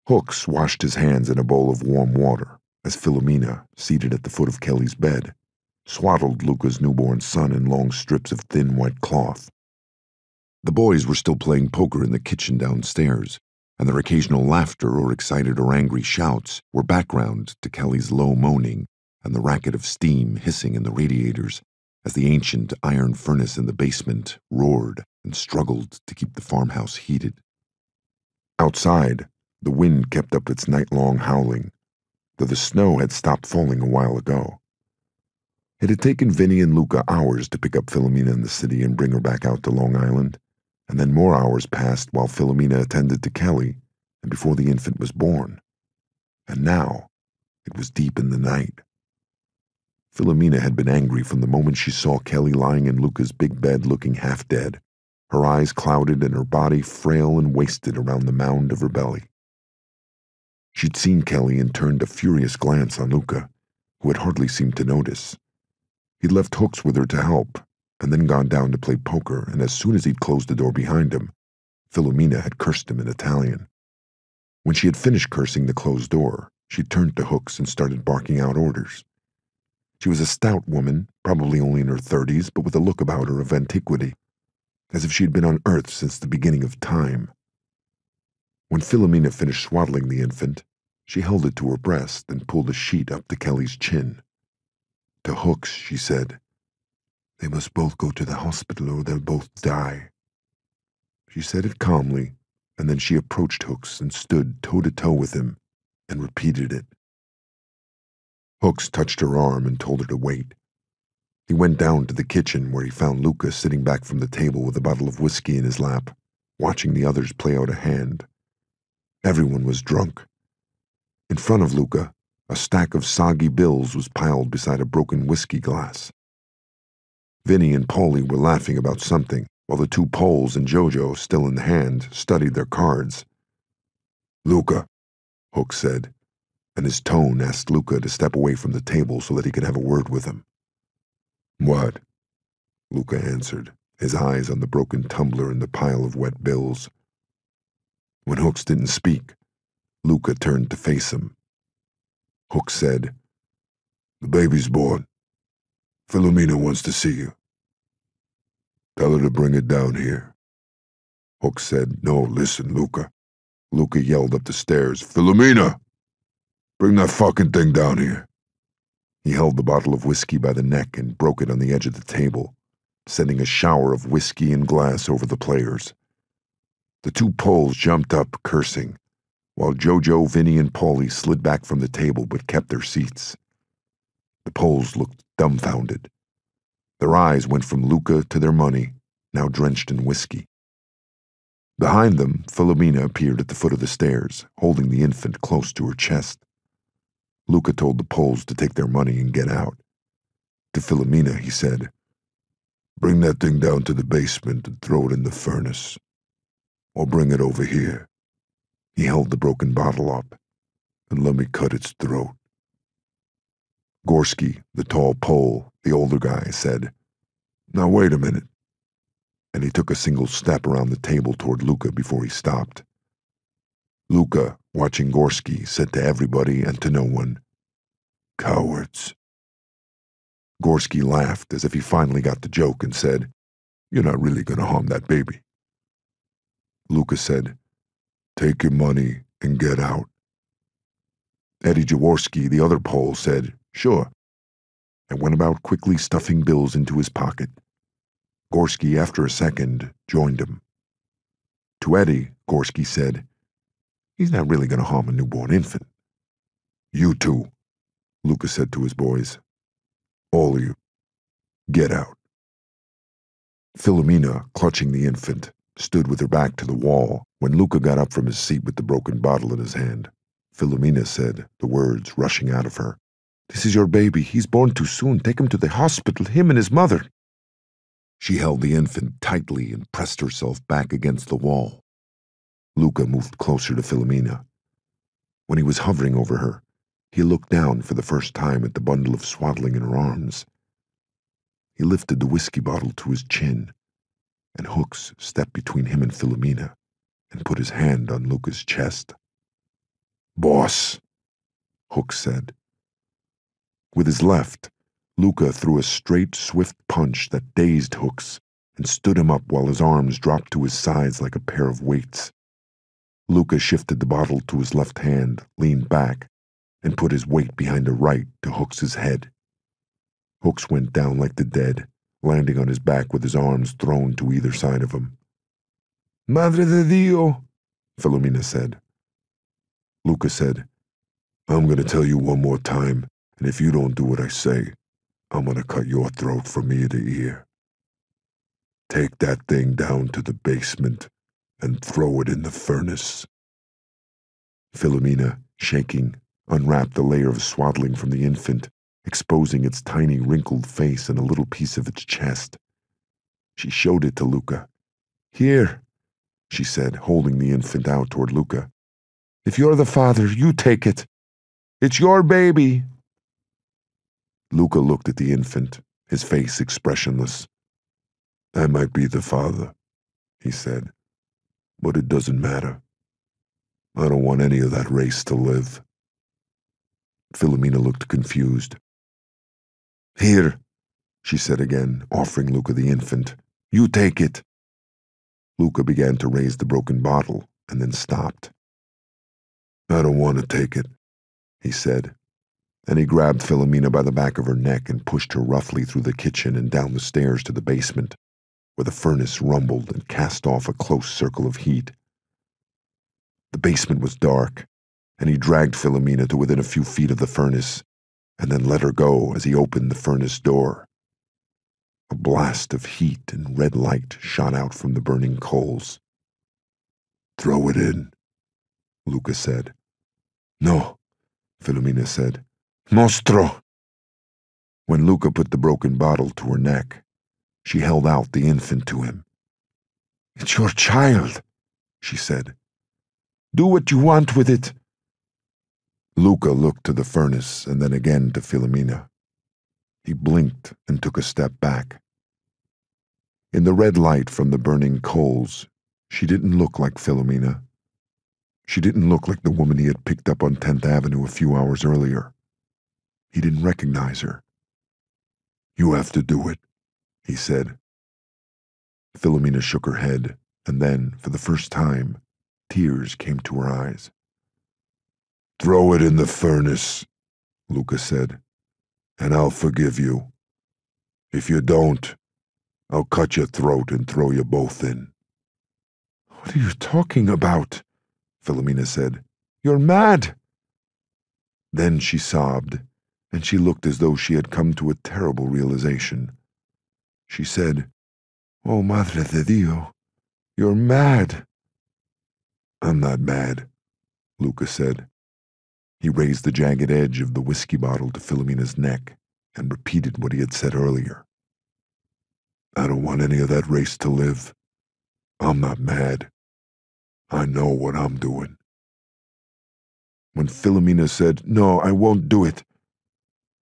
Hooks washed his hands in a bowl of warm water as Philomena, seated at the foot of Kelly's bed, swaddled Luca's newborn son in long strips of thin white cloth. The boys were still playing poker in the kitchen downstairs, and their occasional laughter or excited or angry shouts were background to Kelly's low moaning and the racket of steam hissing in the radiators as the ancient iron furnace in the basement roared and struggled to keep the farmhouse heated. Outside, the wind kept up its night-long howling, though the snow had stopped falling a while ago. It had taken Vinny and Luca hours to pick up Philomena in the city and bring her back out to Long Island, and then more hours passed while Philomena attended to Kelly and before the infant was born. And now, it was deep in the night. Philomena had been angry from the moment she saw Kelly lying in Luca's big bed looking half dead, her eyes clouded and her body frail and wasted around the mound of her belly. She'd seen Kelly and turned a furious glance on Luca, who had hardly seemed to notice. He'd left Hooks with her to help, and then gone down to play poker, and as soon as he'd closed the door behind him, Philomena had cursed him in Italian. When she had finished cursing the closed door, she turned to Hooks and started barking out orders. She was a stout woman, probably only in her 30s, but with a look about her of antiquity, as if she had been on Earth since the beginning of time. When Philomena finished swaddling the infant, she held it to her breast and pulled a sheet up to Kelly's chin. To Hooks, she said, "They must both go to the hospital or they'll both die." She said it calmly, and then she approached Hooks and stood toe-to-toe with him and repeated it. Hooks touched her arm and told her to wait. He went down to the kitchen where he found Luca sitting back from the table with a bottle of whiskey in his lap, watching the others play out a hand. Everyone was drunk. In front of Luca, a stack of soggy bills was piled beside a broken whiskey glass. Vinny and Paulie were laughing about something, while the two Poles and Jojo, still in the hand, studied their cards. "Luca," Hooks said, and his tone asked Luca to step away from the table so that he could have a word with him. "What?" Luca answered, his eyes on the broken tumbler and the pile of wet bills. When Hooks didn't speak, Luca turned to face him. Hooks said, "The baby's born. Philomena wants to see you. Tell her to bring it down here." Hooks said, "No, listen, Luca." Luca yelled up the stairs, "Philomena! Bring that fucking thing down here." He held the bottle of whiskey by the neck and broke it on the edge of the table, sending a shower of whiskey and glass over the players. The two Poles jumped up, cursing, while Jojo, Vinny, and Paulie slid back from the table but kept their seats. The Poles looked dumbfounded. Their eyes went from Luca to their money, now drenched in whiskey. Behind them, Philomena appeared at the foot of the stairs, holding the infant close to her chest. Luca told the Poles to take their money and get out. To Philomena, he said, "Bring that thing down to the basement and throw it in the furnace. Or bring it over here." He held the broken bottle up, "and let me cut its throat." Gorski, the tall Pole, the older guy, said, "Now wait a minute." And he took a single step around the table toward Luca before he stopped. Luca, watching Gorski, said to everybody and to no one, "Cowards." Gorski laughed as if he finally got the joke and said, "You're not really going to harm that baby." Luca said, "Take your money and get out." Eddie Jaworski, the other Pole, said, "Sure," and went about quickly stuffing bills into his pocket. Gorski, after a second, joined him. To Eddie, Gorski said, "He's not really going to harm a newborn infant." "You two," Luca said to his boys. "All of you, get out." Philomena, clutching the infant, stood with her back to the wall when Luca got up from his seat with the broken bottle in his hand. Philomena said, the words rushing out of her, "This is your baby. He's born too soon. Take him to the hospital, him and his mother." She held the infant tightly and pressed herself back against the wall. Luca moved closer to Philomena. When he was hovering over her, he looked down for the first time at the bundle of swaddling in her arms. He lifted the whiskey bottle to his chin, and Hooks stepped between him and Philomena and put his hand on Luca's chest. "Boss," Hooks said. With his left, Luca threw a straight, swift punch that dazed Hooks and stood him up while his arms dropped to his sides like a pair of weights. Luca shifted the bottle to his left hand, leaned back, and put his weight behind the right to Hooks's head. Hooks went down like the dead, landing on his back with his arms thrown to either side of him. "Madre de Dio," Filomena said. Luca said, "I'm going to tell you one more time, and if you don't do what I say, I'm going to cut your throat from ear to ear. Take that thing down to the basement and throw it in the furnace." Filomena, shaking, unwrapped a layer of swaddling from the infant, exposing its tiny wrinkled face and a little piece of its chest. She showed it to Luca. "Here," she said, holding the infant out toward Luca. "If you're the father, you take it. It's your baby." Luca looked at the infant, his face expressionless. "I might be the father," he said, "but it doesn't matter. I don't want any of that race to live." Filomena looked confused. "Here," she said again, offering Luca the infant. "You take it." Luca began to raise the broken bottle and then stopped. "I don't want to take it," he said, and he grabbed Filomena by the back of her neck and pushed her roughly through the kitchen and down the stairs to the basement, where the furnace rumbled and cast off a close circle of heat. The basement was dark, and he dragged Filomena to within a few feet of the furnace, and then let her go as he opened the furnace door. A blast of heat and red light shot out from the burning coals. "Throw it in," Luca said. "No," Filomena said. "Mostro." When Luca put the broken bottle to her neck, she held out the infant to him. "It's your child," she said. "Do what you want with it." Luca looked to the furnace and then again to Filomena. He blinked and took a step back. In the red light from the burning coals, she didn't look like Filomena. She didn't look like the woman he had picked up on 10th Avenue a few hours earlier. He didn't recognize her. "You have to do it," he said. Filomena shook her head, and then, for the first time, tears came to her eyes. "Throw it in the furnace," Luca said, "and I'll forgive you. If you don't, I'll cut your throat and throw you both in." "What are you talking about?" Filomena said. "You're mad." Then she sobbed, and she looked as though she had come to a terrible realization. She said, "Oh, Madre de Dio, you're mad." "I'm not mad," Luca said. He raised the jagged edge of the whiskey bottle to Filomena's neck and repeated what he had said earlier. "I don't want any of that race to live. I'm not mad. I know what I'm doing." When Filomena said, "No, I won't do it,"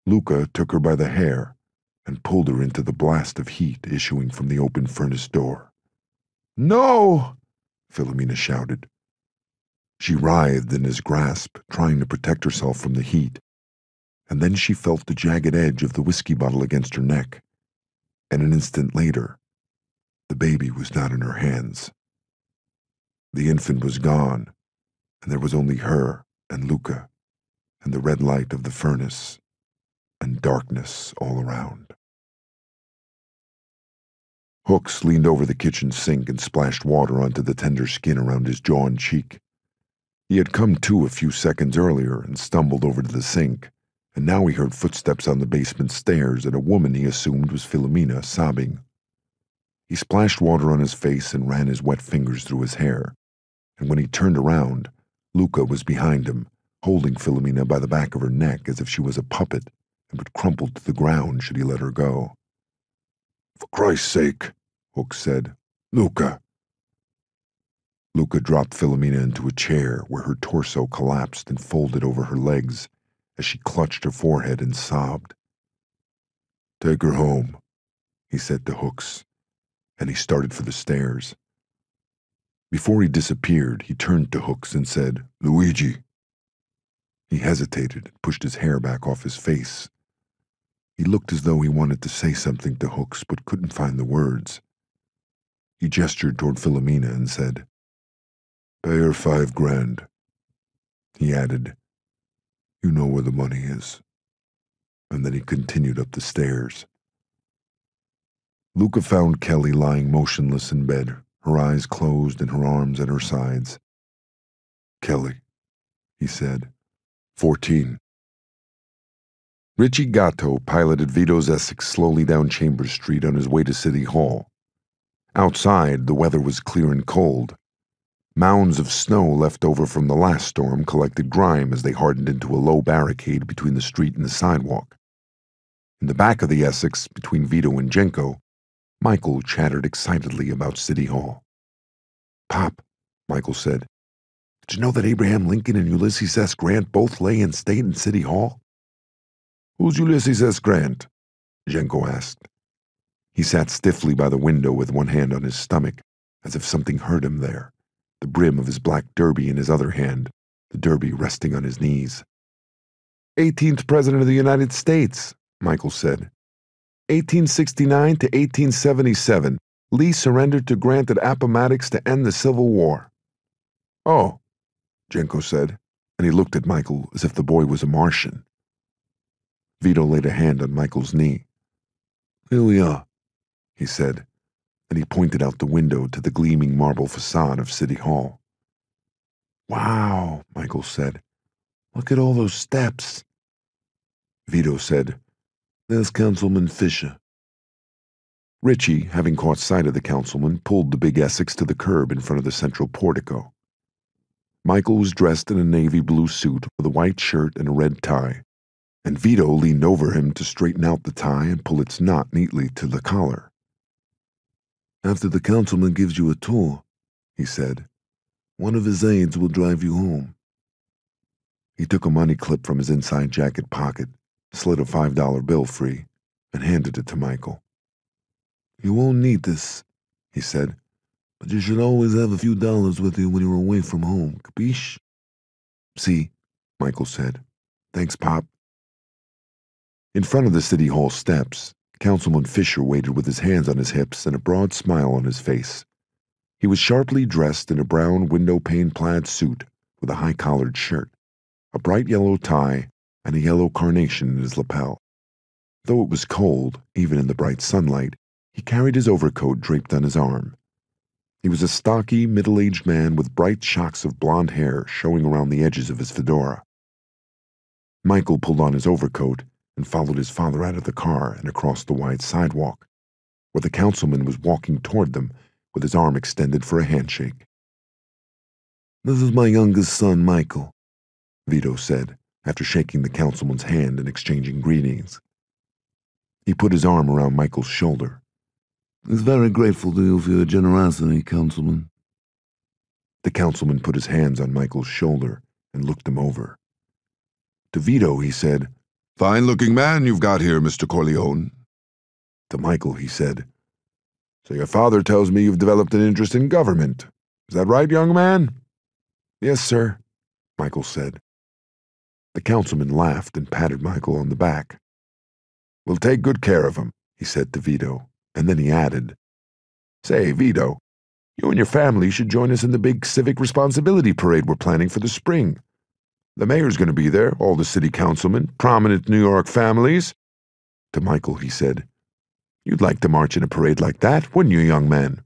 Luca took her by the hair and pulled her into the blast of heat issuing from the open furnace door. "No!" Filomena shouted. She writhed in his grasp, trying to protect herself from the heat, and then she felt the jagged edge of the whiskey bottle against her neck, and an instant later, the baby was not in her hands. The infant was gone, and there was only her and Luca, and the red light of the furnace, and darkness all around. Hooks leaned over the kitchen sink and splashed water onto the tender skin around his jaw and cheek. He had come to a few seconds earlier and stumbled over to the sink, and now he heard footsteps on the basement stairs and a woman he assumed was Filomena sobbing. He splashed water on his face and ran his wet fingers through his hair, and when he turned around, Luca was behind him, holding Filomena by the back of her neck as if she was a puppet and would crumple to the ground should he let her go. "For Christ's sake," Hooks said. "Luca." Luca dropped Filomena into a chair where her torso collapsed and folded over her legs as she clutched her forehead and sobbed. "Take her home," he said to Hooks, and he started for the stairs. Before he disappeared, he turned to Hooks and said, "Luigi." He hesitated and pushed his hair back off his face. He looked as though he wanted to say something to Hooks but couldn't find the words. He gestured toward Philomena and said, "Pay her $5,000. He added, "You know where the money is." And then he continued up the stairs. Luca found Kelly lying motionless in bed, her eyes closed and her arms at her sides. "Kelly," he said, 14. Richie Gatto piloted Vito's Essex slowly down Chambers Street on his way to City Hall. Outside, the weather was clear and cold. Mounds of snow left over from the last storm collected grime as they hardened into a low barricade between the street and the sidewalk. In the back of the Essex, between Vito and Jenko, Michael chattered excitedly about City Hall. "Pop," Michael said, "did you know that Abraham Lincoln and Ulysses S. Grant both lay in state in City Hall?" "Who's Ulysses S. Grant?" Jenko asked. He sat stiffly by the window with one hand on his stomach, as if something hurt him there, the brim of his black derby in his other hand, the derby resting on his knees. "18th President of the United States," Michael said. 1869 to 1877, Lee surrendered to Grant at Appomattox to end the Civil War. "Oh," Jenko said, and he looked at Michael as if the boy was a Martian. Vito laid a hand on Michael's knee. "Here we are," he said, and he pointed out the window to the gleaming marble facade of City Hall. "Wow," Michael said. "Look at all those steps." Vito said, "There's Councilman Fisher." Richie, having caught sight of the councilman, pulled the big Essex to the curb in front of the central portico. Michael was dressed in a navy blue suit with a white shirt and a red tie, and Vito leaned over him to straighten out the tie and pull its knot neatly to the collar. "After the councilman gives you a tour," he said, "one of his aides will drive you home." He took a money clip from his inside jacket pocket, slid a $5 bill free, and handed it to Michael. "You won't need this," he said, "but you should always have a few dollars with you when you're away from home, capiche?" "See," Michael said. "Thanks, Pop." In front of the City Hall steps, Councilman Fisher waited with his hands on his hips and a broad smile on his face. He was sharply dressed in a brown window-pane plaid suit with a high-collared shirt, a bright yellow tie, and a yellow carnation in his lapel. Though it was cold, even in the bright sunlight, he carried his overcoat draped on his arm. He was a stocky, middle-aged man with bright shocks of blonde hair showing around the edges of his fedora. Michael pulled on his overcoat and followed his father out of the car and across the wide sidewalk, where the councilman was walking toward them with his arm extended for a handshake. "This is my youngest son, Michael," Vito said, after shaking the councilman's hand and exchanging greetings. He put his arm around Michael's shoulder. "He's very grateful to you for your generosity, Councilman." The councilman put his hands on Michael's shoulder and looked him over. To Vito, he said, "Fine-looking man you've got here, Mr. Corleone." To Michael, he said, "So your father tells me you've developed an interest in government. Is that right, young man?" "Yes, sir," Michael said. The councilman laughed and patted Michael on the back. "We'll take good care of him," he said to Vito, and then he added, "Say, Vito, you and your family should join us in the big civic responsibility parade we're planning for the spring. The mayor's going to be there, all the city councilmen, prominent New York families." To Michael, he said, "You'd like to march in a parade like that, wouldn't you, young man?"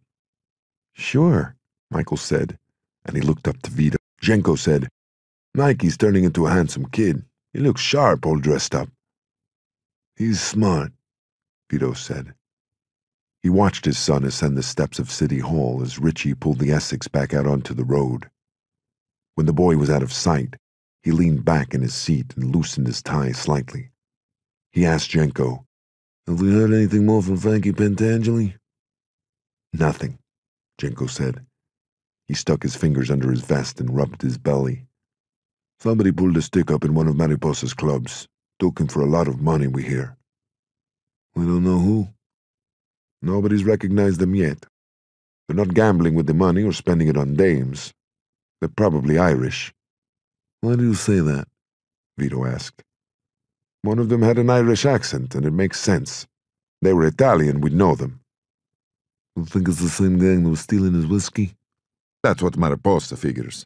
"Sure," Michael said, and he looked up to Vito. Jenko said, "Mikey's turning into a handsome kid. He looks sharp all dressed up." "He's smart," Vito said. He watched his son ascend the steps of City Hall as Richie pulled the Essex back out onto the road. When the boy was out of sight, he leaned back in his seat and loosened his tie slightly. He asked Jenko, "Have we heard anything more from Frankie Pentangeli?" "Nothing," Jenko said. He stuck his fingers under his vest and rubbed his belly. "Somebody pulled a stick up in one of Mariposa's clubs. Took him for a lot of money, we hear." "We don't know who?" "Nobody's recognized them yet. They're not gambling with the money or spending it on dames. They're probably Irish." "Why do you say that?" Vito asked. One of them had an Irish accent, and it makes sense. They were Italian, we'd know them. You think it's the same gang that was stealing his whiskey? That's what Mariposa figures.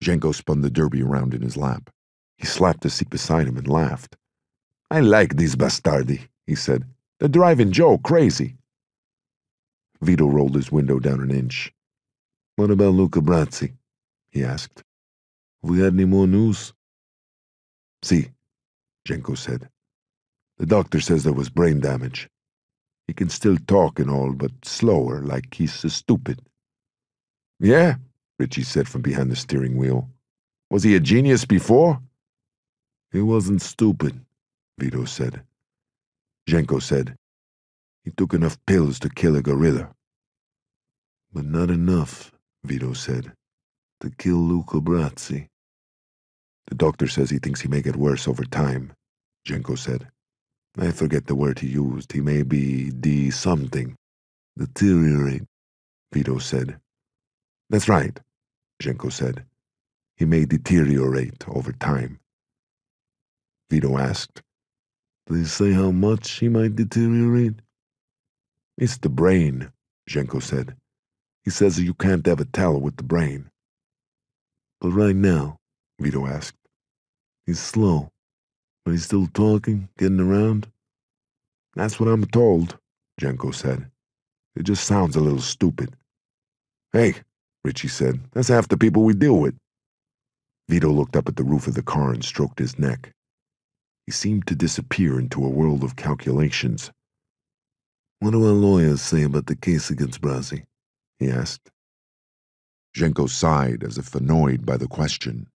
Jenko spun the derby around in his lap. He slapped the seat beside him and laughed. I like these bastardi, he said. They're driving Joe crazy. Vito rolled his window down an inch. What about Luca Brazzi? He asked. Have we had any more news? Si, Jenko said. The doctor says there was brain damage. He can still talk and all, but slower, like he's stupid. Yeah, Richie said from behind the steering wheel. Was he a genius before? He wasn't stupid, Vito said. Jenko said, he took enough pills to kill a gorilla. But not enough, Vito said, to kill Luca Brazzi. The doctor says he thinks he may get worse over time, Jenko said. I forget the word he used. He may be something. Deteriorate, Vito said. That's right, Jenko said. He may deteriorate over time. Vito asked, do you say how much he might deteriorate? It's the brain, Jenko said. He says you can't ever tell with the brain. But right now, Vito asked, he's slow, but he's still talking, getting around? That's what I'm told, Jenko said. It just sounds a little stupid. Hey, Richie said, that's half the people we deal with. Vito looked up at the roof of the car and stroked his neck. He seemed to disappear into a world of calculations. What do our lawyers say about the case against Brazzi? He asked. Jenko sighed as if annoyed by the question.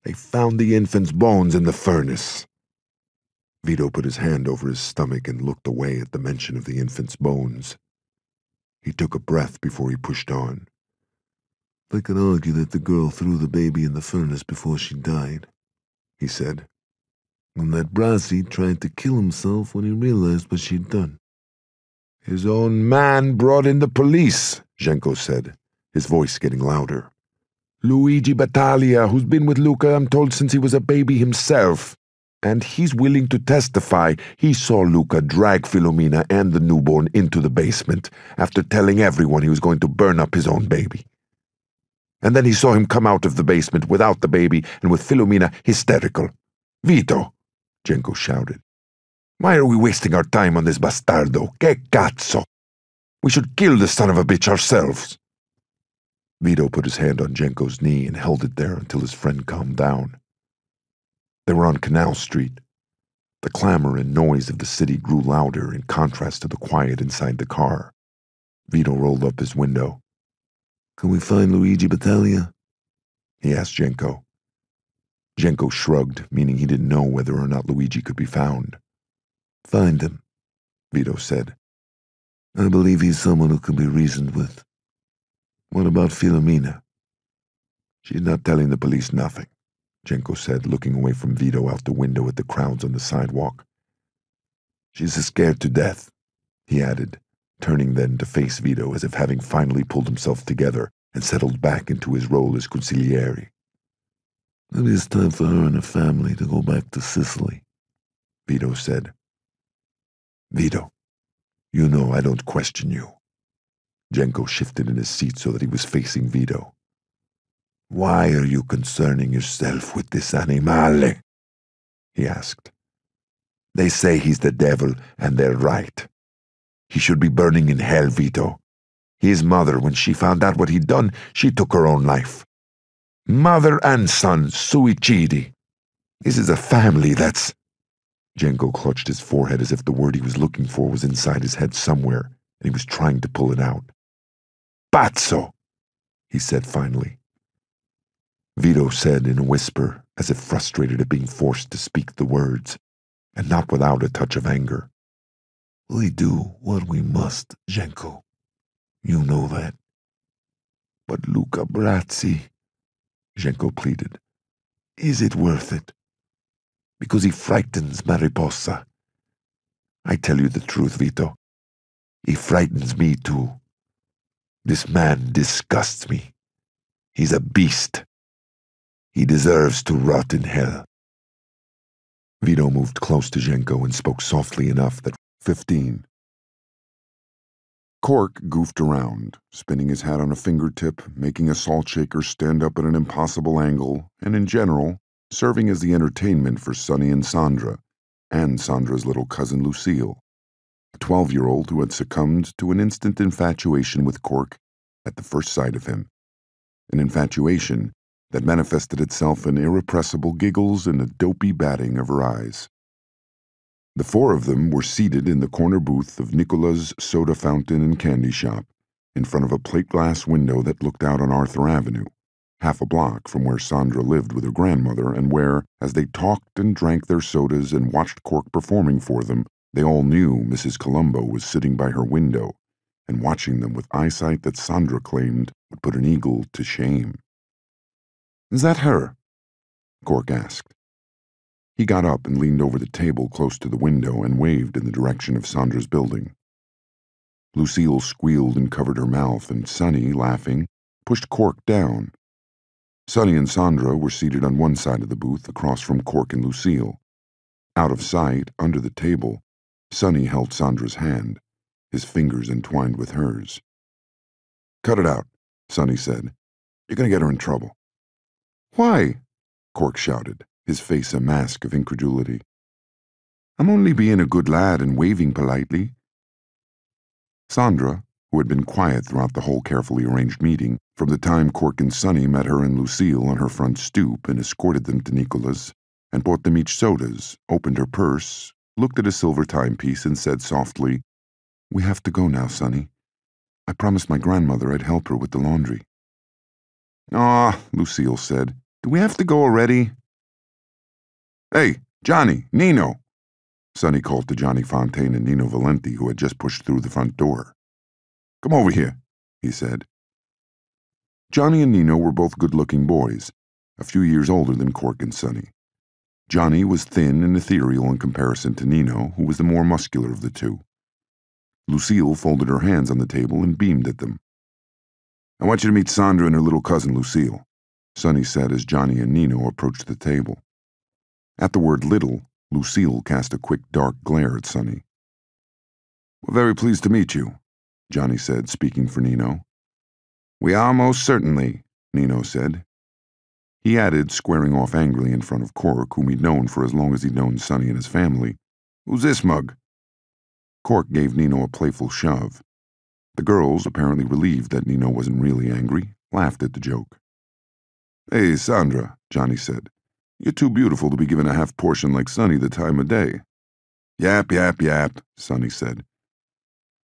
They found the infant's bones in the furnace. Vito put his hand over his stomach and looked away at the mention of the infant's bones. He took a breath before he pushed on. They could argue that the girl threw the baby in the furnace before she died, he said, and that Brazzi tried to kill himself when he realized what she'd done. His own man brought in the police, Jenko said, his voice getting louder. Luigi Battaglia, who's been with Luca, I'm told, since he was a baby himself. And he's willing to testify he saw Luca drag Filomena and the newborn into the basement after telling everyone he was going to burn up his own baby. And then he saw him come out of the basement without the baby and with Filomena hysterical. Vito, Jenko shouted. Why are we wasting our time on this bastardo? Que cazzo? We should kill the son of a bitch ourselves. Vito put his hand on Jenko's knee and held it there until his friend calmed down. They were on Canal Street. The clamor and noise of the city grew louder in contrast to the quiet inside the car. Vito rolled up his window. Can we find Luigi Battaglia? He asked Jenko. Jenko shrugged, meaning he didn't know whether or not Luigi could be found. Find him, Vito said. I believe he's someone who can be reasoned with. What about Filomena? She's not telling the police nothing, Jenko said, looking away from Vito out the window at the crowds on the sidewalk. She's scared to death, he added, turning then to face Vito as if having finally pulled himself together and settled back into his role as consigliere. Maybe it's time for her and her family to go back to Sicily, Vito said. Vito, you know I don't question you. Jenko shifted in his seat so that he was facing Vito. Why are you concerning yourself with this animale? He asked. They say he's the devil, and they're right. He should be burning in hell, Vito. His mother, when she found out what he'd done, she took her own life. Mother and son, suicidi. This is a family that's... Jenko clutched his forehead as if the word he was looking for was inside his head somewhere, and he was trying to pull it out. Pazzo, he said finally. Vito said in a whisper, as if frustrated at being forced to speak the words, and not without a touch of anger. We do what we must, Jenko. You know that. But Luca Brazzi, Jenko pleaded, is it worth it? Because he frightens Mariposa. I tell you the truth, Vito. He frightens me too. This man disgusts me. He's a beast. He deserves to rot in hell. Vito moved close to Zhenko and spoke softly enough that 15. Cork goofed around, spinning his hat on a fingertip, making a salt shaker stand up at an impossible angle, and in general, serving as the entertainment for Sonny and Sandra, and Sandra's little cousin Lucille, a 12-year-old who had succumbed to an instant infatuation with Cork at the first sight of him. An infatuation that manifested itself in irrepressible giggles and a dopey batting of her eyes. The four of them were seated in the corner booth of Nicola's soda fountain and candy shop, in front of a plate glass window that looked out on Arthur Avenue, half a block from where Sandra lived with her grandmother, and where, as they talked and drank their sodas and watched Cork performing for them, they all knew Mrs. Colombo was sitting by her window and watching them with eyesight that Sandra claimed would put an eagle to shame. "Is that her?" Cork asked. He got up and leaned over the table close to the window and waved in the direction of Sandra's building. Lucille squealed and covered her mouth, and Sonny, laughing, pushed Cork down. Sonny and Sandra were seated on one side of the booth across from Cork and Lucille. Out of sight, under the table, Sonny held Sandra's hand, his fingers entwined with hers. "Cut it out," Sonny said. "You're going to get her in trouble." "Why?" Cork shouted, his face a mask of incredulity. "I'm only being a good lad and waving politely." Sandra, who had been quiet throughout the whole carefully arranged meeting, from the time Cork and Sonny met her and Lucille on her front stoop and escorted them to Nicola's, and bought them each sodas, opened her purse, looked at a silver timepiece, and said softly, "We have to go now, Sonny. I promised my grandmother I'd help her with the laundry." "Aw," Lucille said. "Do we have to go already?" "Hey, Johnny, Nino," Sonny called to Johnny Fontaine and Nino Valenti, who had just pushed through the front door. "Come over here," he said. Johnny and Nino were both good-looking boys, a few years older than Cork and Sonny. Johnny was thin and ethereal in comparison to Nino, who was the more muscular of the two. Lucille folded her hands on the table and beamed at them. "I want you to meet Sandra and her little cousin Lucille," Sonny said as Johnny and Nino approached the table. At the word little, Lucille cast a quick dark glare at Sonny. "We're very pleased to meet you," Johnny said, speaking for Nino. "We are most certainly," Nino said. He added, squaring off angrily in front of Cork, whom he'd known for as long as he'd known Sonny and his family, "Who's this mug?" Cork gave Nino a playful shove. The girls, apparently relieved that Nino wasn't really angry, laughed at the joke. "Hey, Sandra," Johnny said. "You're too beautiful to be given a half portion like Sonny the time of day." "Yap, yap, yap," Sonny said.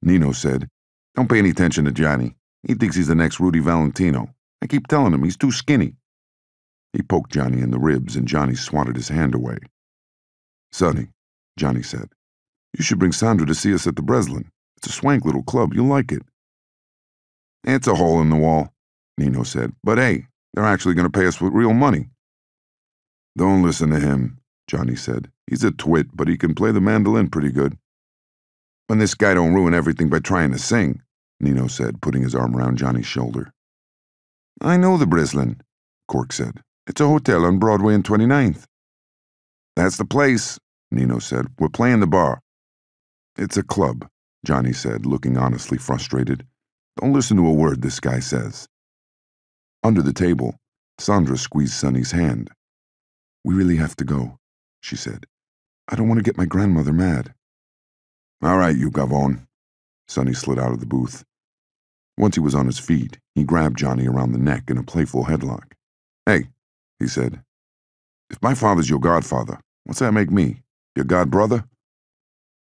Nino said, "Don't pay any attention to Johnny. He thinks he's the next Rudy Valentino. I keep telling him he's too skinny." He poked Johnny in the ribs, and Johnny swatted his hand away. "Sonny," Johnny said, "you should bring Sandra to see us at the Breslin. It's a swank little club. You'll like it." "It's a hole in the wall," Nino said. "But hey, they're actually going to pay us with real money." "Don't listen to him," Johnny said. "He's a twit, but he can play the mandolin pretty good." "When this guy don't ruin everything by trying to sing," Nino said, putting his arm around Johnny's shoulder. "I know the Breslin," Cork said. "It's a hotel on Broadway and 29th. "That's the place," Nino said. "We're playing the bar." "It's a club," Johnny said, looking honestly frustrated. "Don't listen to a word this guy says." Under the table, Sandra squeezed Sonny's hand. "We really have to go," she said. "I don't want to get my grandmother mad." "All right, you Gavon." Sonny slid out of the booth. Once he was on his feet, he grabbed Johnny around the neck in a playful headlock. "Hey," he said, "if my father's your godfather, what's that make me? Your god brother?"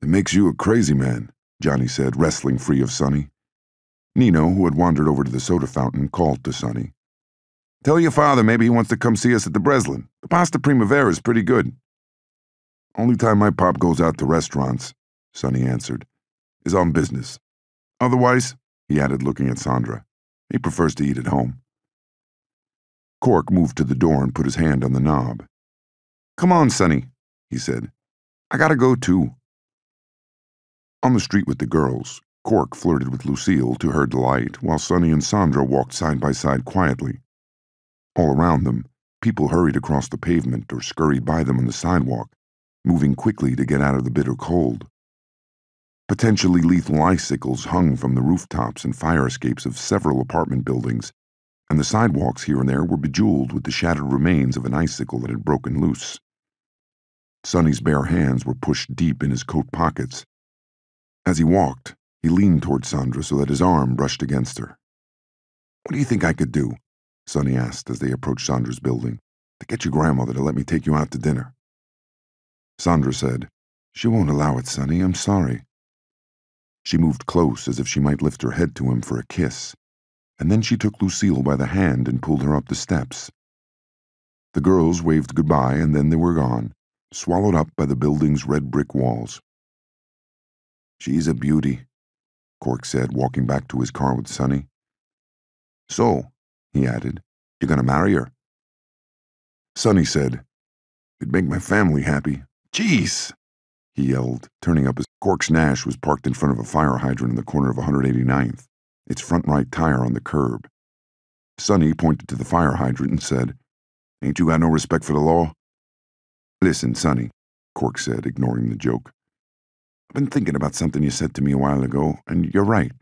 "It makes you a crazy man," Johnny said, wrestling free of Sonny. Nino, who had wandered over to the soda fountain, called to Sonny. "Tell your father maybe he wants to come see us at the Breslin. The pasta primavera is pretty good." "Only time my pop goes out to restaurants," Sonny answered, "is on business. Otherwise," he added, looking at Sandra, "he prefers to eat at home." Cork moved to the door and put his hand on the knob. "Come on, Sonny," he said. "I gotta go too." On the street with the girls, Cork flirted with Lucille to her delight, while Sonny and Sandra walked side by side quietly. All around them, people hurried across the pavement or scurried by them on the sidewalk, moving quickly to get out of the bitter cold. Potentially lethal icicles hung from the rooftops and fire escapes of several apartment buildings, and the sidewalks here and there were bejeweled with the shattered remains of an icicle that had broken loose. Sonny's bare hands were pushed deep in his coat pockets. As he walked, he leaned toward Sandra so that his arm brushed against her. "What do you think I could do?" Sonny asked as they approached Sandra's building. "To get your grandmother to let me take you out to dinner." Sandra said, "She won't allow it, Sonny. I'm sorry." She moved close as if she might lift her head to him for a kiss, and then she took Lucille by the hand and pulled her up the steps. The girls waved goodbye, and then they were gone, swallowed up by the building's red brick walls. "She's a beauty," Cork said, walking back to his car with Sonny. "So," he added, "you're gonna marry her?" Sonny said, "It'd make my family happy." "Jeez!" he yelled, turning up as Cork's Nash was parked in front of a fire hydrant in the corner of 189th, its front right tire on the curb. Sonny pointed to the fire hydrant and said, "Ain't you got no respect for the law?" "Listen, Sonny," Cork said, ignoring the joke. "I've been thinking about something you said to me a while ago, and you're right.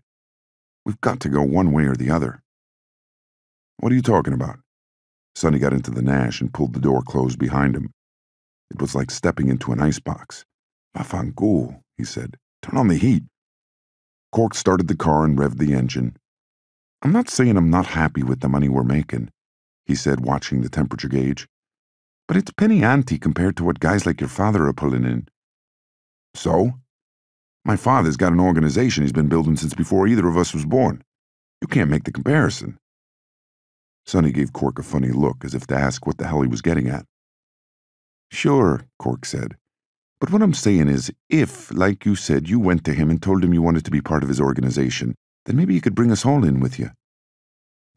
We've got to go one way or the other." "What are you talking about?" Sonny got into the Nash and pulled the door closed behind him. It was like stepping into an icebox. "Vafangool," he said. "Turn on the heat." Cork started the car and revved the engine. "I'm not saying I'm not happy with the money we're making," he said, watching the temperature gauge. "But it's penny ante compared to what guys like your father are pulling in." "So? My father's got an organization he's been building since before either of us was born. You can't make the comparison." Sonny gave Cork a funny look, as if to ask what the hell he was getting at. "Sure," Cork said. "But what I'm saying is, if, like you said, you went to him and told him you wanted to be part of his organization, then maybe you could bring us all in with you."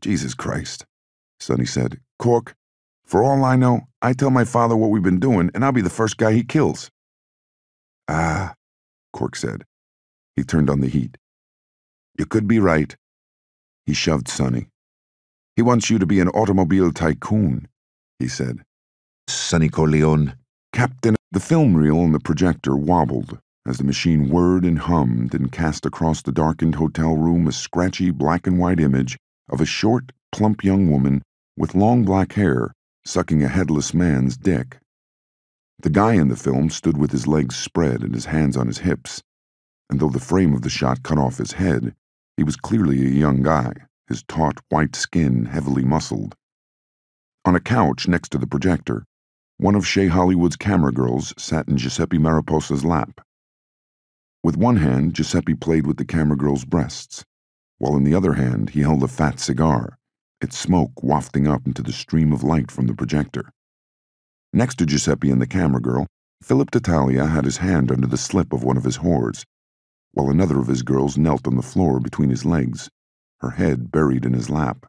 "Jesus Christ," Sonny said. "Cork, for all I know, I tell my father what we've been doing, and I'll be the first guy he kills." "Ah," Cork said. He turned on the heat. "You could be right." He shoved Sonny. "He wants you to be an automobile tycoon," he said. "Sonny Corleone, Captain." The film reel on the projector wobbled as the machine whirred and hummed and cast across the darkened hotel room a scratchy black and white image of a short, plump young woman with long black hair sucking a headless man's dick. The guy in the film stood with his legs spread and his hands on his hips, and though the frame of the shot cut off his head, he was clearly a young guy, his taut white skin heavily muscled. On a couch next to the projector, one of Shea Hollywood's camera girls sat in Giuseppe Mariposa's lap. With one hand, Giuseppe played with the camera girl's breasts, while in the other hand he held a fat cigar, its smoke wafting up into the stream of light from the projector. Next to Giuseppe and the camera girl, Philip Tattaglia had his hand under the slip of one of his whores, while another of his girls knelt on the floor between his legs, her head buried in his lap.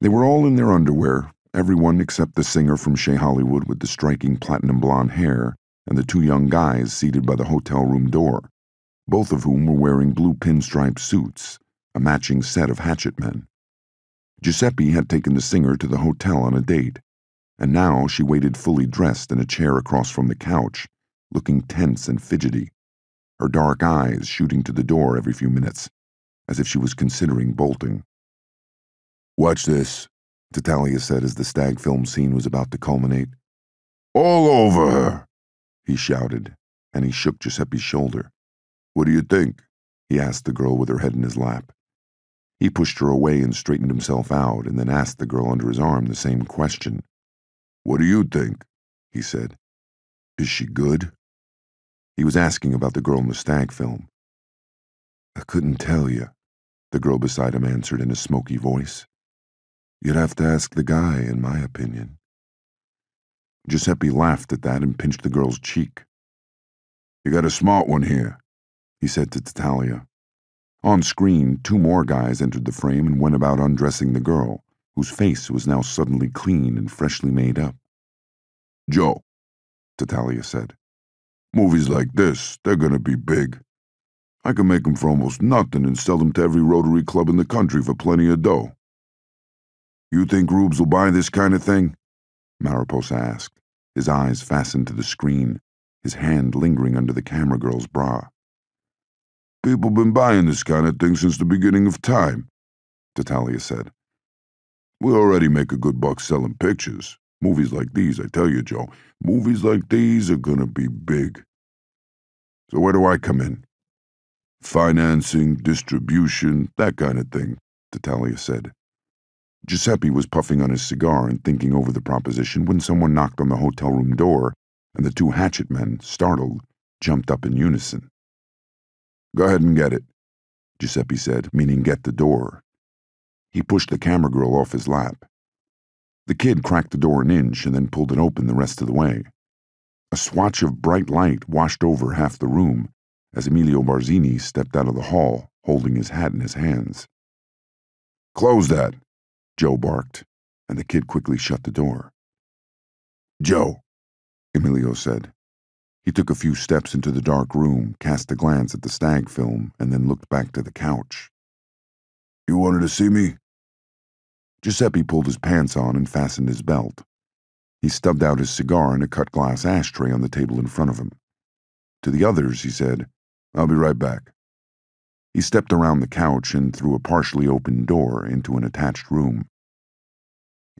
They were all in their underwear, everyone except the singer from Shea Hollywood with the striking platinum blonde hair and the two young guys seated by the hotel room door, both of whom were wearing blue pinstripe suits, a matching set of hatchet men. Giuseppe had taken the singer to the hotel on a date, and now she waited fully dressed in a chair across from the couch, looking tense and fidgety, her dark eyes shooting to the door every few minutes, as if she was considering bolting. "Watch this," Tattaglia said as the stag film scene was about to culminate. "All over her," he shouted, and he shook Giuseppe's shoulder. "What do you think?" he asked the girl with her head in his lap. He pushed her away and straightened himself out, and then asked the girl under his arm the same question. "What do you think?" he said. "Is she good?" He was asking about the girl in the stag film. "I couldn't tell you," the girl beside him answered in a smoky voice. "You'd have to ask the guy, in my opinion." Giuseppe laughed at that and pinched the girl's cheek. "You got a smart one here," he said to Tattaglia. On screen, two more guys entered the frame and went about undressing the girl, whose face was now suddenly clean and freshly made up. "Joe," Tattaglia said, "movies like this, they're gonna be big. I can make them for almost nothing and sell them to every Rotary Club in the country for plenty of dough." "You think Rubes will buy this kind of thing?" Mariposa asked. his eyes fastened to the screen, his hand lingering under the camera girl's bra. "People been buying this kind of thing since the beginning of time," Tatalia said. "We already make a good buck selling pictures. Movies like these, I tell you, Joe, movies like these are gonna be big. So where do I come in?" "Financing, distribution, that kind of thing," Tatalia said. Giuseppe was puffing on his cigar and thinking over the proposition when someone knocked on the hotel room door, and the two hatchet men, startled, jumped up in unison. "Go ahead and get it," Giuseppe said, meaning get the door. He pushed the camera girl off his lap. The kid cracked the door an inch and then pulled it open the rest of the way. A swatch of bright light washed over half the room as Emilio Barzini stepped out of the hall, holding his hat in his hands. "Close that," Joe barked, and the kid quickly shut the door. "Joe," Emilio said. He took a few steps into the dark room, cast a glance at the stag film, and then looked back to the couch. "You wanted to see me?" Giuseppe pulled his pants on and fastened his belt. He stubbed out his cigar in a cut-glass ashtray on the table in front of him. To the others, he said, "I'll be right back." He stepped around the couch and through a partially opened door into an attached room.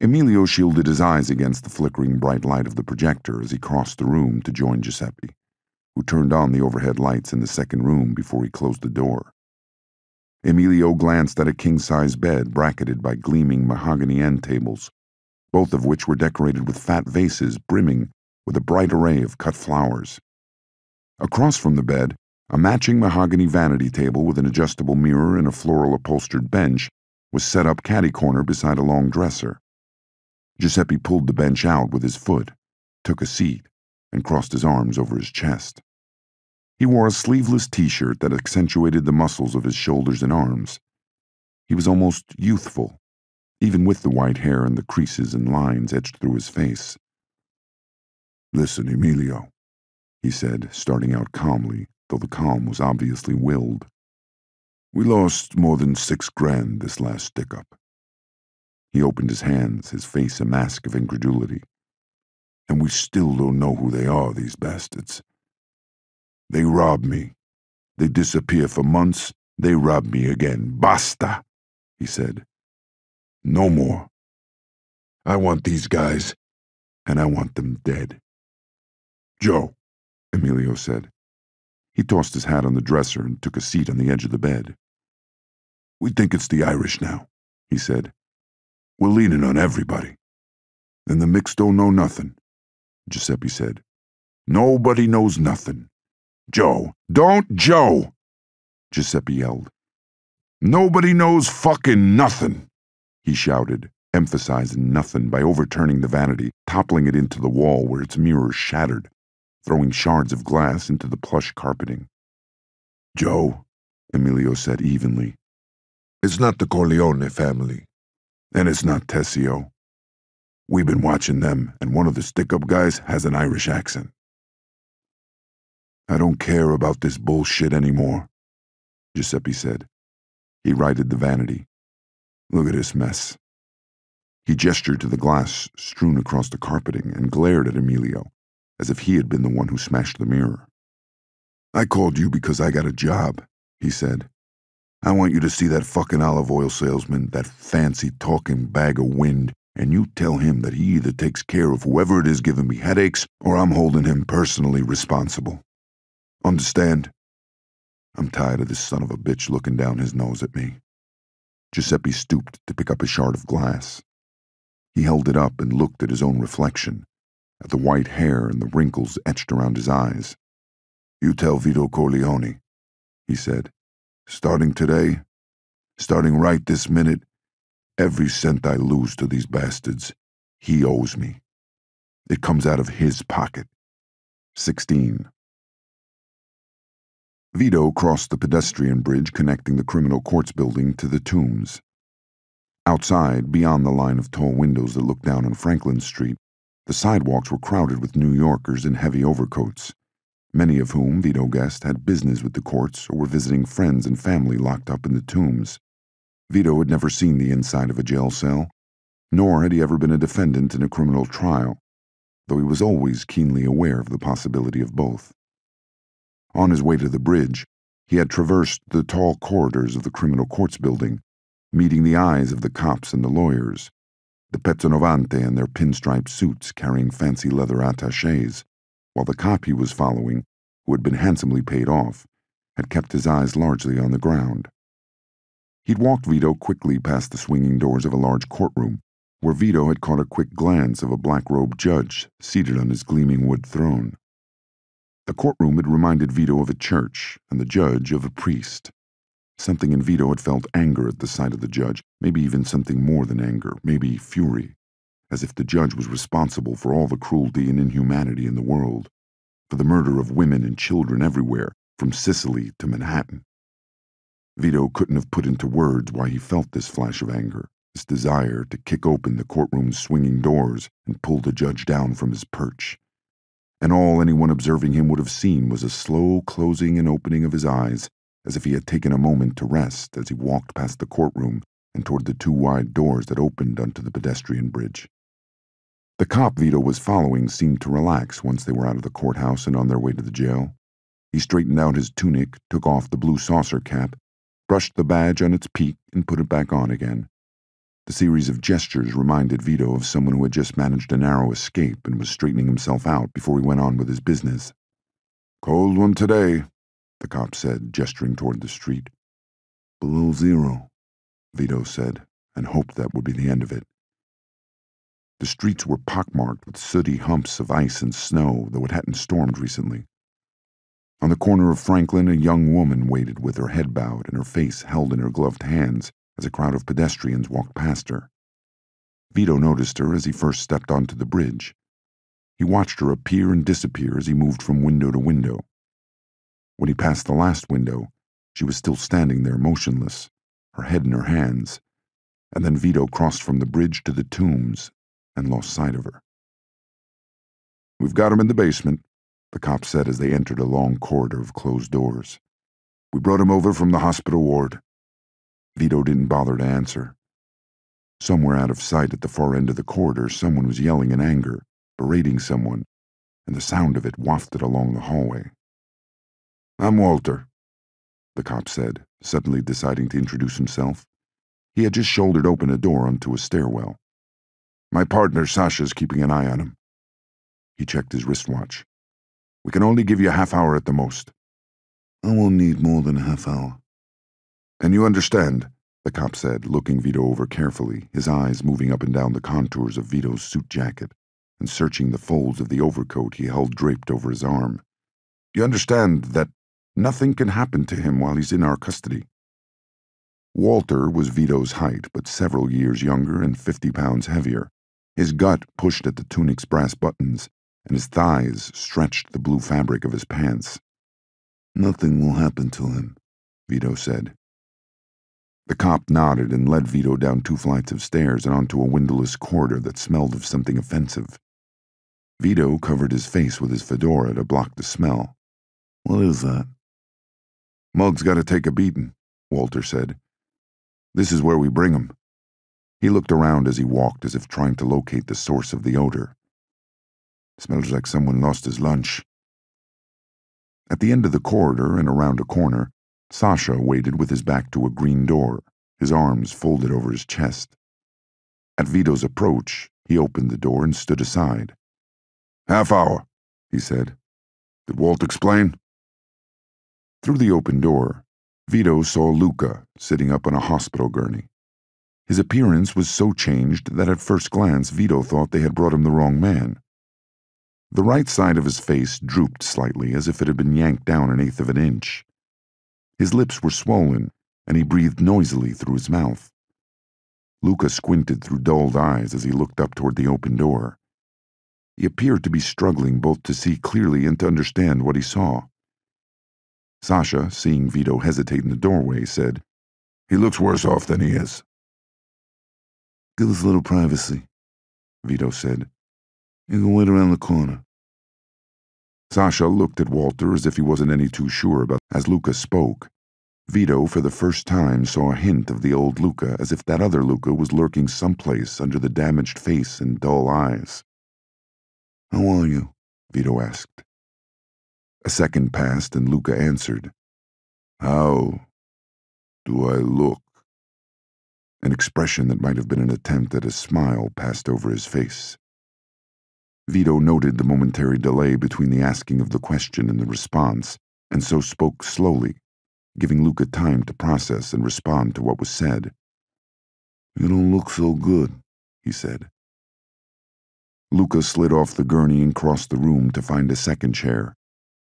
Emilio shielded his eyes against the flickering bright light of the projector as he crossed the room to join Giuseppe, who turned on the overhead lights in the second room before he closed the door. Emilio glanced at a king-size bed bracketed by gleaming mahogany end tables, both of which were decorated with fat vases brimming with a bright array of cut flowers. Across from the bed, a matching mahogany vanity table with an adjustable mirror and a floral-upholstered bench was set up catty-corner beside a long dresser. Giuseppe pulled the bench out with his foot, took a seat, and crossed his arms over his chest. He wore a sleeveless t-shirt that accentuated the muscles of his shoulders and arms. He was almost youthful, even with the white hair and the creases and lines etched through his face. "Listen, Emilio," he said, starting out calmly, though the calm was obviously willed. "We lost more than $6,000 this last stick-up." He opened his hands, his face a mask of incredulity. "And we still don't know who they are, these bastards. They robbed me. They disappear for months. They rob me again. Basta," he said. "No more. I want these guys, and I want them dead." "Joe," Emilio said. He tossed his hat on the dresser and took a seat on the edge of the bed. "We think it's the Irish now," he said. "We're leaning on everybody. And the mix don't know nothing," Giuseppe said. "Nobody knows nothing. Joe, don't Joe!" Giuseppe yelled. "Nobody knows fucking nothing," he shouted, emphasizing nothing by overturning the vanity, toppling it into the wall where its mirror shattered, throwing shards of glass into the plush carpeting. "Joe," Emilio said evenly, "it's not the Corleone family, and it's not Tessio. We've been watching them, and one of the stick-up guys has an Irish accent." "I don't care about this bullshit anymore," Giuseppe said. He righted the vanity. "Look at this mess." He gestured to the glass strewn across the carpeting and glared at Emilio, as if he had been the one who smashed the mirror. "I called you because I got a job," he said. "I want you to see that fucking olive oil salesman, that fancy-talking bag of wind, and you tell him that he either takes care of whoever it is giving me headaches or I'm holding him personally responsible. Understand? I'm tired of this son of a bitch looking down his nose at me." Giuseppe stooped to pick up a shard of glass. He held it up and looked at his own reflection, at the white hair and the wrinkles etched around his eyes. "You tell Vito Corleone," he said. "Starting today, starting right this minute, every cent I lose to these bastards, he owes me. It comes out of his pocket." 16. Vito crossed the pedestrian bridge connecting the criminal courts building to the tombs. Outside, beyond the line of tall windows that looked down on Franklin Street, the sidewalks were crowded with New Yorkers in heavy overcoats, many of whom, Vito guessed, had business with the courts or were visiting friends and family locked up in the tombs. Vito had never seen the inside of a jail cell, nor had he ever been a defendant in a criminal trial. though he was always keenly aware of the possibility of both. On his way to the bridge, he had traversed the tall corridors of the criminal courts building, meeting the eyes of the cops and the lawyers, the pezzonovante in their pinstripe suits carrying fancy leather attachés, while the cop he was following, who had been handsomely paid off, had kept his eyes largely on the ground. He'd walked Vito quickly past the swinging doors of a large courtroom, where Vito had caught a quick glance of a black-robed judge seated on his gleaming wood throne. The courtroom had reminded Vito of a church, and the judge of a priest. Something in Vito had felt anger at the sight of the judge, maybe even something more than anger, maybe fury, as if the judge was responsible for all the cruelty and inhumanity in the world, for the murder of women and children everywhere, from Sicily to Manhattan. Vito couldn't have put into words why he felt this flash of anger, this desire to kick open the courtroom's swinging doors and pull the judge down from his perch. And all anyone observing him would have seen was a slow closing and opening of his eyes, as if he had taken a moment to rest as he walked past the courtroom and toward the two wide doors that opened onto the pedestrian bridge. The cop Vito was following seemed to relax once they were out of the courthouse and on their way to the jail. He straightened out his tunic, took off the blue saucer cap, brushed the badge on its peak, and put it back on again. The series of gestures reminded Vito of someone who had just managed a narrow escape and was straightening himself out before he went on with his business. "Cold one today," the cop said, gesturing toward the street. "Below zero," Vito said, and hoped that would be the end of it. The streets were pockmarked with sooty humps of ice and snow, though it hadn't stormed recently. On the corner of Franklin, a young woman waited with her head bowed and her face held in her gloved hands as a crowd of pedestrians walked past her. Vito noticed her as he first stepped onto the bridge. He watched her appear and disappear as he moved from window to window. When he passed the last window, she was still standing there motionless, her head in her hands, and then Vito crossed from the bridge to the tombs and lost sight of her. "We've got him in the basement," the cop said as they entered a long corridor of closed doors. "We brought him over from the hospital ward." Vito didn't bother to answer. Somewhere out of sight at the far end of the corridor, someone was yelling in anger, berating someone, and the sound of it wafted along the hallway. "I'm Walter," the cop said, suddenly deciding to introduce himself. He had just shouldered open a door onto a stairwell. "My partner, Sasha's keeping an eye on him." He checked his wristwatch. "We can only give you a half hour at the most." "I won't need more than a half hour." "And you understand," the cop said, looking Vito over carefully, his eyes moving up and down the contours of Vito's suit jacket and searching the folds of the overcoat he held draped over his arm. "You understand that nothing can happen to him while he's in our custody." Walter was Vito's height, but several years younger and 50 pounds heavier. His gut pushed at the tunic's brass buttons, and his thighs stretched the blue fabric of his pants. "Nothing will happen to him," Vito said. The cop nodded and led Vito down 2 flights of stairs and onto a windowless corridor that smelled of something offensive. Vito covered his face with his fedora to block the smell. "What is that?" "Mug's got to take a beating," Walter said. "This is where we bring him." He looked around as he walked, as if trying to locate the source of the odor. "Smells like someone lost his lunch." At the end of the corridor and around a corner, Sasha waited with his back to a green door, his arms folded over his chest. At Vito's approach, he opened the door and stood aside. "Half hour," he said. "Did Walt explain?" Through the open door, Vito saw Luca sitting up on a hospital gurney. His appearance was so changed that at first glance Vito thought they had brought him the wrong man. The right side of his face drooped slightly as if it had been yanked down 1/8 of an inch. His lips were swollen, and he breathed noisily through his mouth. Luca squinted through dulled eyes as he looked up toward the open door. He appeared to be struggling both to see clearly and to understand what he saw. Sasha, seeing Vito hesitate in the doorway, said, "He looks worse off than he is." "Give us a little privacy," Vito said. "You can wait around the corner." Sasha looked at Walter as if he wasn't any too sure about. As Luca spoke, Vito for the first time saw a hint of the old Luca, as if that other Luca was lurking someplace under the damaged face and dull eyes. How are you? Vito asked. A second passed, and Luca answered, How do I look? An expression that might have been an attempt at a smile passed over his face. Vito noted the momentary delay between the asking of the question and the response, and so spoke slowly, giving Luca time to process and respond to what was said. You don't look so good, he said. Luca slid off the gurney and crossed the room to find a second chair.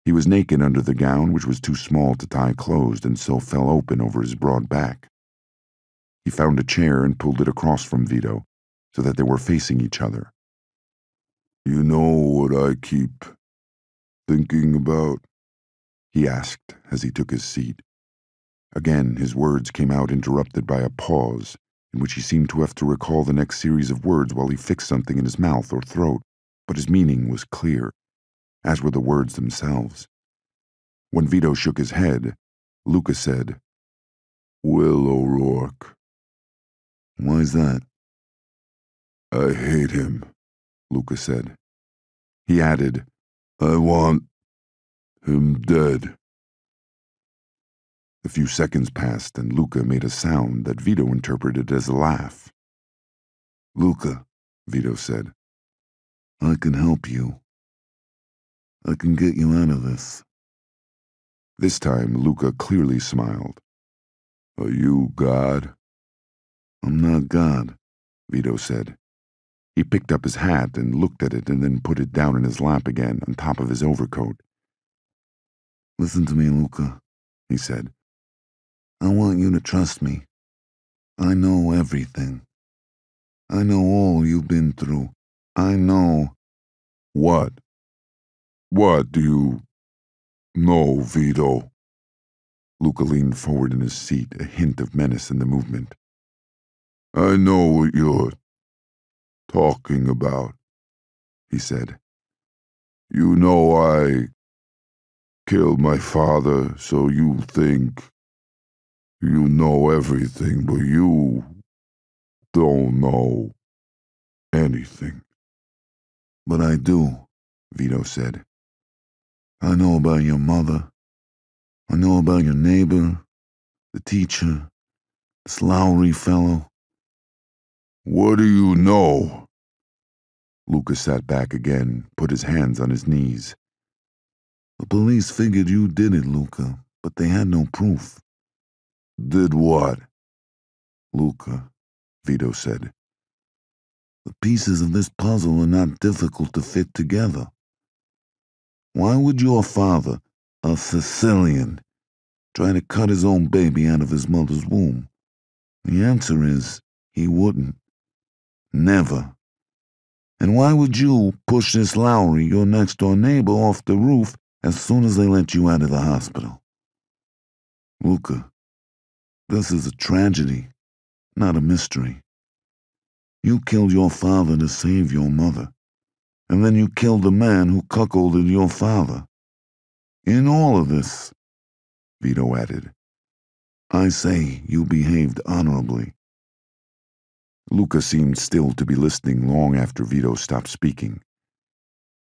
He was naked under the gown, which was too small to tie closed and so fell open over his broad back. He found a chair and pulled it across from Vito, so that they were facing each other. You know what I keep thinking about? He asked as he took his seat. Again, his words came out interrupted by a pause, in which he seemed to have to recall the next series of words while he fixed something in his mouth or throat, but his meaning was clear, as were the words themselves. When Vito shook his head, Luca said, Will O'Rourke. Why's that? I hate him, Luca said. He added, I want him dead. A few seconds passed, and Luca made a sound that Vito interpreted as a laugh. Luca, Vito said, I can help you. I can get you out of this. This time, Luca clearly smiled. Are you God? I'm not God, Vito said. He picked up his hat and looked at it and then put it down in his lap again on top of his overcoat. Listen to me, Luca, he said. I want you to trust me. I know everything. I know all you've been through. I know. What? What do you know, Vito? Luca leaned forward in his seat, a hint of menace in the movement. I know what you're talking about, he said. You know I killed my father, so you think you know everything, but you don't know anything. But I do, Vito said. I know about your mother. I know about your neighbor, the teacher, this Lowry fellow. What do you know? Luca sat back again, put his hands on his knees. The police figured you did it, Luca, but they had no proof. Did what? Luca, Vito said. The pieces of this puzzle are not difficult to fit together. Why would your father, a Sicilian, try to cut his own baby out of his mother's womb? The answer is, he wouldn't. Never. And why would you push this Lowry, your next-door neighbor, off the roof as soon as they let you out of the hospital? Luca, this is a tragedy, not a mystery. You killed your father to save your mother, and then you killed the man who cuckolded your father. In all of this, Vito added, I say you behaved honorably. Luca seemed still to be listening long after Vito stopped speaking.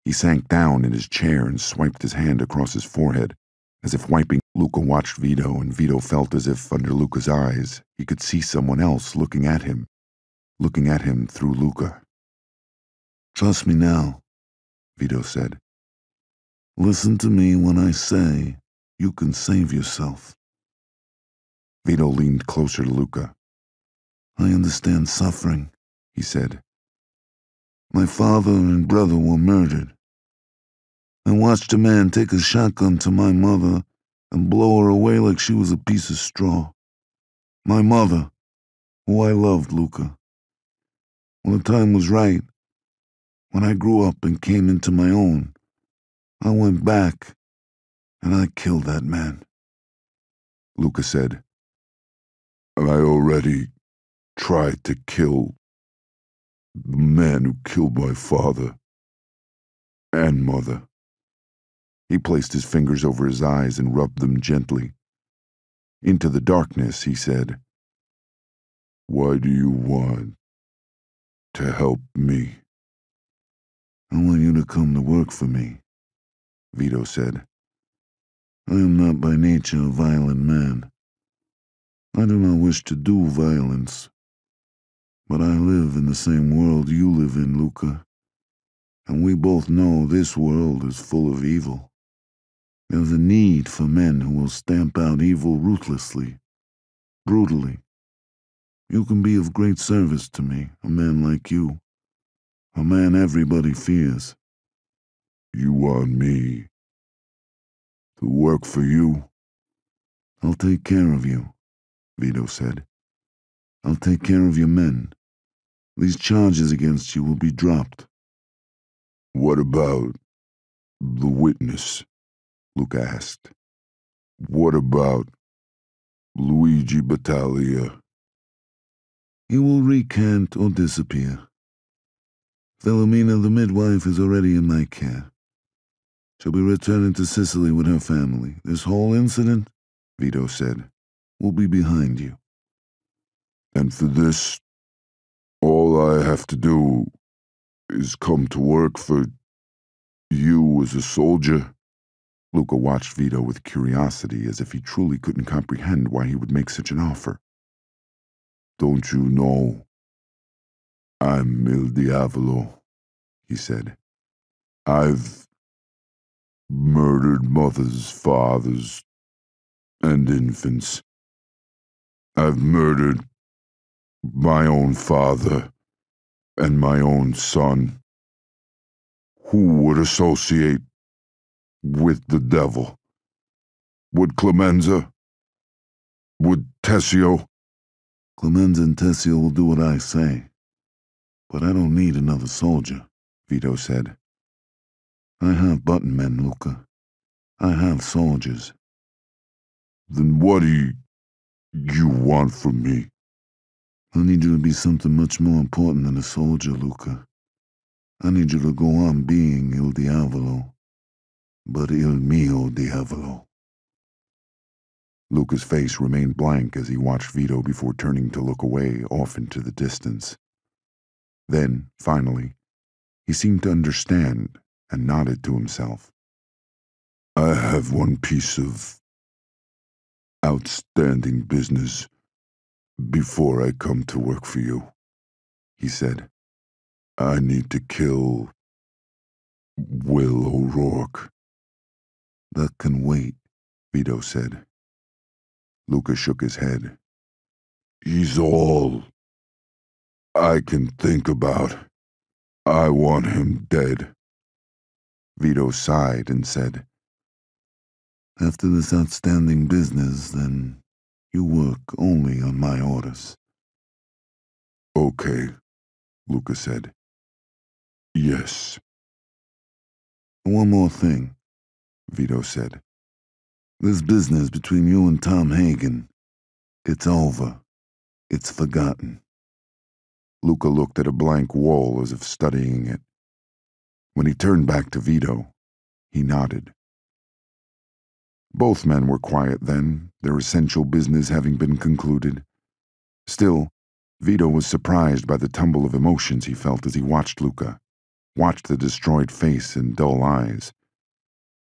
He sank down in his chair and swiped his hand across his forehead, as if wiping. Luca watched Vito, and Vito felt as if, under Luca's eyes, he could see someone else looking at him through Luca. Trust me now, Vito said. Listen to me when I say you can save yourself. Vito leaned closer to Luca. I understand suffering, he said. My father and brother were murdered. I watched a man take a shotgun to my mother and blow her away like she was a piece of straw. My mother, who I loved, Luca. When the time was right, when I grew up and came into my own, I went back and I killed that man. Luca said, I already tried to kill the man who killed my father and mother. He placed his fingers over his eyes and rubbed them gently. Into the darkness, he said, Why do you want to help me? I want you to come to work for me, Vito said. I am not by nature a violent man. I do not wish to do violence. But I live in the same world you live in, Luca. And we both know this world is full of evil. There's a need for men who will stamp out evil ruthlessly, brutally. You can be of great service to me, a man like you. A man everybody fears. You want me to work for you? I'll take care of you, Vito said. I'll take care of your men. These charges against you will be dropped. What about the witness? Luca asked. What about Luigi Battaglia? He will recant or disappear. Filomena, the midwife, is already in my care. She'll be returning to Sicily with her family. This whole incident, Vito said, will be behind you. And for this, all I have to do is come to work for you as a soldier? Luca watched Vito with curiosity, as if he truly couldn't comprehend why he would make such an offer. Don't you know? I'm Il Diavolo, he said. I've murdered mothers, fathers, and infants. I've murdered my own father and my own son. Who would associate with the devil? Would Clemenza? Would Tessio? Clemenza and Tessio will do what I say. But I don't need another soldier, Vito said. I have button men, Luca. I have soldiers. Then what do you want from me? I need you to be something much more important than a soldier, Luca. I need you to go on being Il Diavolo, but Il mio Diavolo. Luca's face remained blank as he watched Vito before turning to look away off into the distance. Then, finally, he seemed to understand and nodded to himself. I have one piece of outstanding business before I come to work for you, he said. I need to kill Will O'Rourke. That can wait, Vito said. Luca shook his head. He's all I can think about. I want him dead. Vito sighed and said, After this outstanding business, then you work only on my orders. Okay, Luca said. Yes. One more thing, Vito said. This business between you and Tom Hagen, it's over. It's forgotten. Luca looked at a blank wall as if studying it. When he turned back to Vito, he nodded. Both men were quiet then, their essential business having been concluded. Still, Vito was surprised by the tumble of emotions he felt as he watched Luca, watched the destroyed face and dull eyes.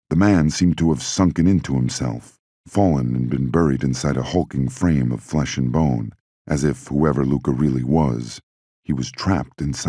The man seemed to have sunken into himself, fallen and been buried inside a hulking frame of flesh and bone, as if, whoever Luca really was, he was trapped inside